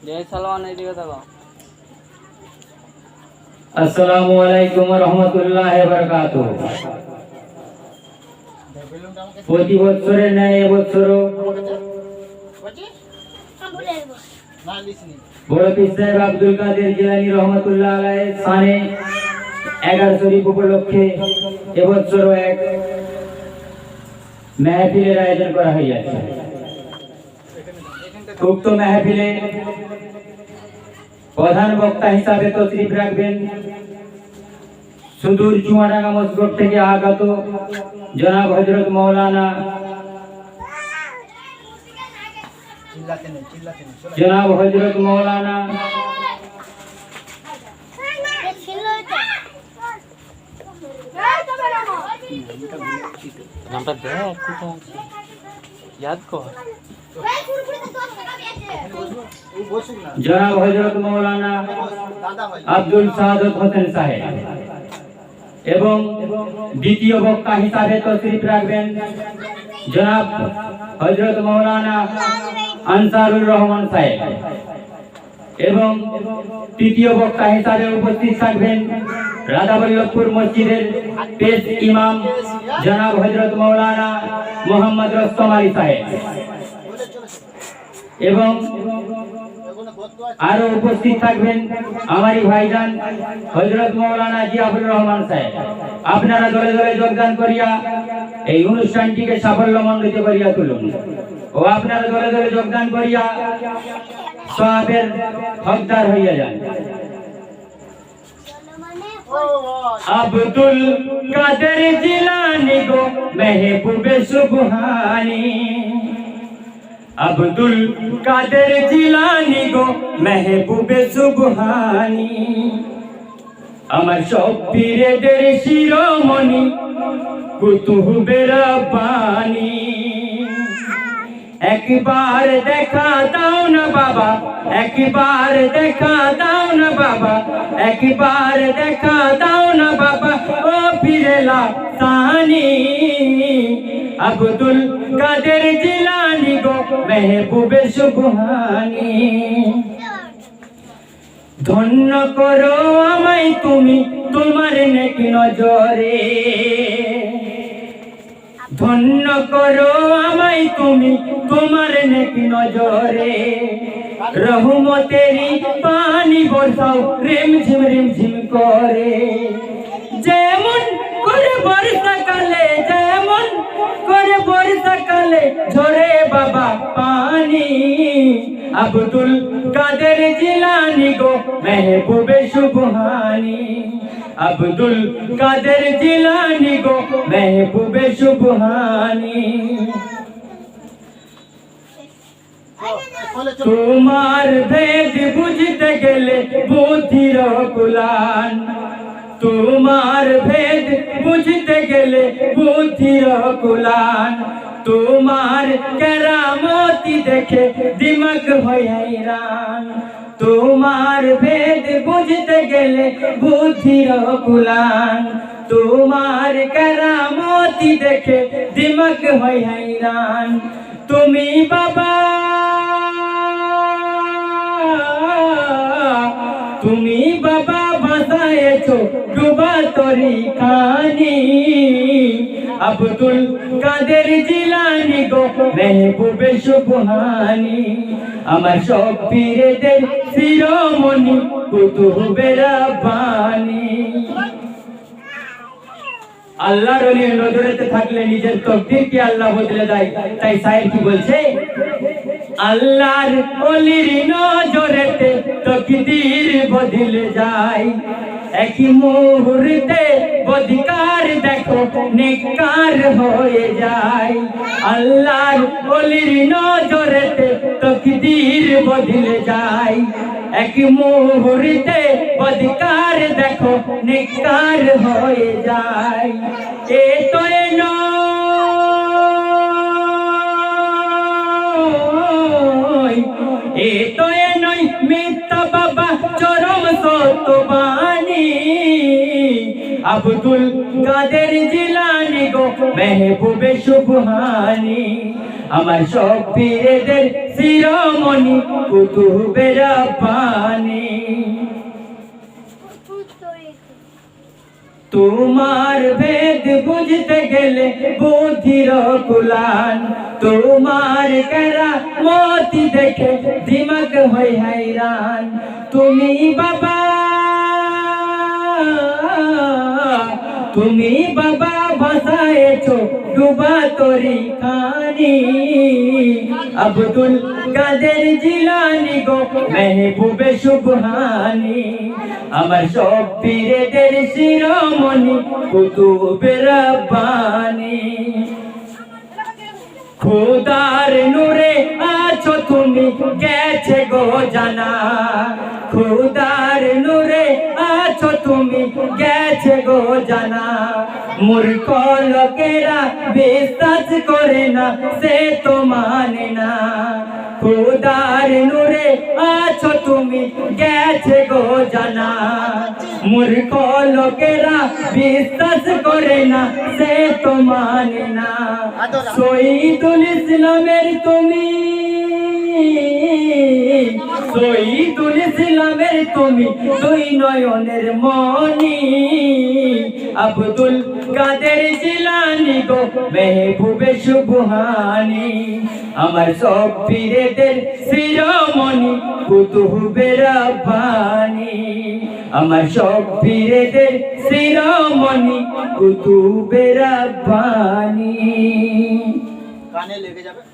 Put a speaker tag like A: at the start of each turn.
A: जय सलमान एदिকে তাকাও।
B: আসসালামু আলাইকুম ওয়া রাহমাতুল্লাহি ওয়া বারাকাতুহু। প্রতি বছরের ন্যায় এবছরও বড় পীর সাহেব আব্দুল কাদের জিলানী রহমাতুল্লাহ আলাইহির শানে 11 শরীফ উপলক্ষে এবছরও এক মাহফিলের আয়োজন করা হয়েছে। উক্ত মাহফিলে প্রধান বক্তা হিসাবে তশরিফ রাখবেন সুদূর চুয়াডাঙ্গা মসজিদ থেকে আগত জনাব হযরত মাওলানা
A: নামটা দেখ কোথায় আছে याद কর
B: জনাব হযরত মাওলানা আব্দুল সাদত হোসেন সাহেব এবং দ্বিতীয় বক্তা হিসাবে তশরিফ রাখবেন জনাব হযরত মাওলানা আনসারুর রহমান সাহেব এবং তৃতীয় বক্তা হিসাবে উপস্থিত থাকবেন রাধাবল্লভপুর মসজিদের পেশ ইমাম জনাব হযরত মাওলানা মোহাম্মদ রস্তম আলী সাহেব এবং আরো উপস্থিত থাকবেন আমারই ভাইজান হযরত মাওলানা জিয়াউর রহমান সাহেব। আপনারা দলে দলে যোগদান করিয়া এই অনুষ্ঠানটিকে সাফল্যমণ্ডিত করিয়া তুলুন ও আপনারা দলে দলে যোগদান করিয়া সওয়াবের হকদার হইয়া যান। আব্দুল কাদের জিলানী গো মেহবুবে সুবহানী, আব্দুল কাদের জিলানী গো মেহবুবে সুবহানী, আমার সব পীরদের শিরোমণি কুতুবে রব্বানী। একবার দেখা দাও না বাবা, একবার দেখা দাও না বাবা, একবার দেখা দাও না বাবা ও পীরেলা সানি। আব্দুল কাদের জিলানী গো মেহবুবে সুবহানী, ধন্য করো আমায় তুমি তোমার নেকি নজরে, ধন্য করো আমায় তুমি তোমার নেকি নজরে, রহমতেরি পানি বর্ষাও রিমঝিম করে, যেমন করে বর্ষাকালে, যেমন করে বর্ষাকালে ঝরে বাবা পানি। আব্দুল কাদের জিলানী গো মেহবুবে সুবহানী, আব্দুল কাদের জিলানী গো মেহবুবে সুবহানী। তোমার ভেদ বুঝতে গেলে বুদ্ধির কুলান, তোমার ভেদ বুঝতে গেলে বুদ্ধির কুলান, তোমার কেরামতি দেখে দিমাগ হয় हैरान, তোমার ভেদ বুঝতে গেলে বুদ্ধির কুলান, তোমার কেরামতি দেখে দিমাগ হয় हैरान। তুমি বাবা, তুমি বাবা বাসায়েছো ডুবা তরি খানি। আব্দুল কাদের জিলানী গো মেহবুবে সুবহানী, আমার সব পীরদের শিরোমণি কুতুবে রব্বানী। আল্লাহর ওলির নজরেতে থাকলে নিজের তকদীরকে আল্লাহ বদলে দেয়। তাই শায়ের কি বলছে, আল্লাহর ওলির নজরেতে তকদীর বদলে যায়, একই মুহূর্তে বদকার দেখো নেককার হয়ে যায়। আল্লাহর ওলির নজরেতে তকদীর বদলে যায়, এক মুহূর্তে বদকার দেখো নেককার হয়ে যায়। এ তো নয়, এ তো নয় মিথ্যা বাবা চরম সত্যবাণী। আব্দুল কাদের জিলানী গো মেহবুবে সুবহানী, আমার সব পীরেদের শিরোমণি কুতুবে রাব্বানি। তোমার ভেদ বুঝতে গেলে বুদ্ধির কুলান, তোমার কেরামতি দেখে দিমাগ হয় হায়রান। তুমি বাবা, তুমি বাবা ভাসায়েছো ডুবা তরি খানি। আব্দুল কাদের জিলানি গো মেহবুবে সুবহানি, আমার সব পীরেদের শিরোমণি কুতুবে রাব্বানি। খুদার নূরে আছো তুমি গেছে গো জানা, খুদার নূরে আছো তুমি গেছে গো জানা। মূর্খ লোকেরা বিশ্বাস করে না, সে তো মানে না। খুদার নূরে আছো তুমি গেছে গো জানা, মূর্খ লোকেরা বিশ্বাস করে না, সে তো মানে না। শহীদুল ইসলামের তুমি, শহীদুল ইসলামের তুমি দুই নয়নের মনি। আব্দুল কাদের জিলানি গো মেহবুবে সুবহানি, আমার সব পীরেদের শিরোমণি কুতুবে রাব্বানি। আমার সব পীরেদের শিরোমণি কুতুবে রাব্বানি।
A: কানে লেগে যাবে।